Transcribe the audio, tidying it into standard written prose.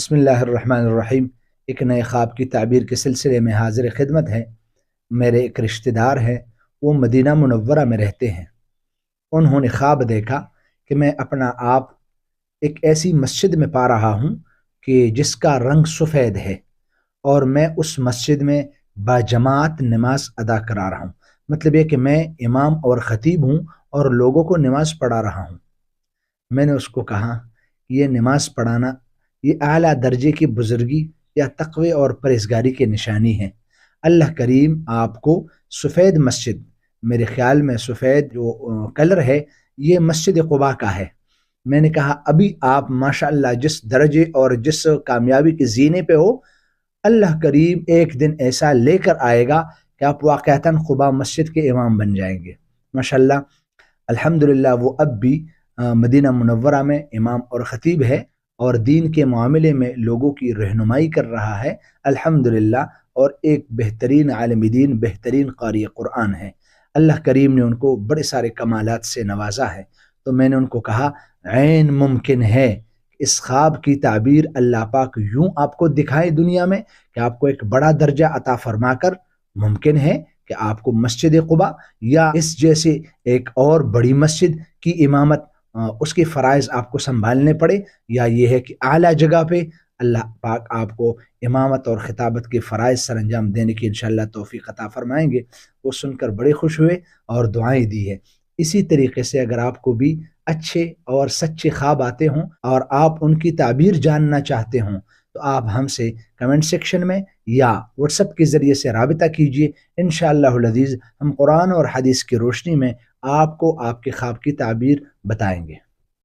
بسم اللہ الرحمن الرحیم۔ ایک نئے خواب کی تعبیر کے سلسلے میں حاضر خدمت ہے۔ میرے ایک رشتہ دار ہیں، وہ مدینہ منورہ میں رہتے ہیں۔ انہوں نے خواب دیکھا کہ میں اپنا آپ ایک ایسی مسجد میں پا رہا ہوں کہ جس کا رنگ سفید ہے، اور میں اس مسجد میں باجماعت نماز ادا کرا رہا ہوں۔ مطلب یہ کہ میں امام اور خطیب ہوں اور لوگوں کو نماز پڑھا رہا ہوں۔ میں نے اس کو کہا کہ یہ نماز پڑھانا یہ اعلیٰ درجے کی بزرگی یا تقوی اور پرہیزگاری کی نشانی ہے۔ اللہ کریم آپ کو سفید مسجد، میرے خیال میں سفید جو کلر ہے یہ مسجد قباء کا ہے۔ میں نے کہا ابھی آپ ماشاءاللہ جس درجے اور جس کامیابی کے زینے پہ ہو، اللہ کریم ایک دن ایسا لے کر آئے گا کہ آپ واقعتاً قباء مسجد کے امام بن جائیں گے ماشاءاللہ۔ الحمدللہ وہ اب بھی مدینہ منورہ میں امام اور خطیب ہے اور دین کے معاملے میں لوگوں کی رہنمائی کر رہا ہے الحمدللہ، اور ایک بہترین عالم دین، بہترین قاری قرآن ہے۔ اللہ کریم نے ان کو بڑے سارے کمالات سے نوازا ہے۔ تو میں نے ان کو کہا عین ممکن ہے اس خواب کی تعبیر اللہ پاک یوں آپ کو دکھائے دنیا میں کہ آپ کو ایک بڑا درجہ عطا فرما کر ممکن ہے کہ آپ کو مسجد قباء یا اس جیسے ایک اور بڑی مسجد کی امامت، اس کے فرائض آپ کو سنبھالنے پڑے، یا یہ ہے کہ اعلیٰ جگہ پہ اللہ پاک آپ کو امامت اور خطابت کے فرائض سر انجام دینے کی انشاءاللہ توفیق عطا فرمائیں گے۔ وہ سن کر بڑے خوش ہوئے اور دعائیں دی ہے۔ اسی طریقے سے اگر آپ کو بھی اچھے اور سچے خواب آتے ہوں اور آپ ان کی تعبیر جاننا چاہتے ہوں تو آپ ہم سے کمنٹ سیکشن میں یا واٹس ایپ کے ذریعے سے رابطہ کیجیے۔ انشاءاللہ العزیز ہم قرآن اور حدیث کی روشنی میں آپ کو آپ کے خواب کی تعبیر بتائیں گے۔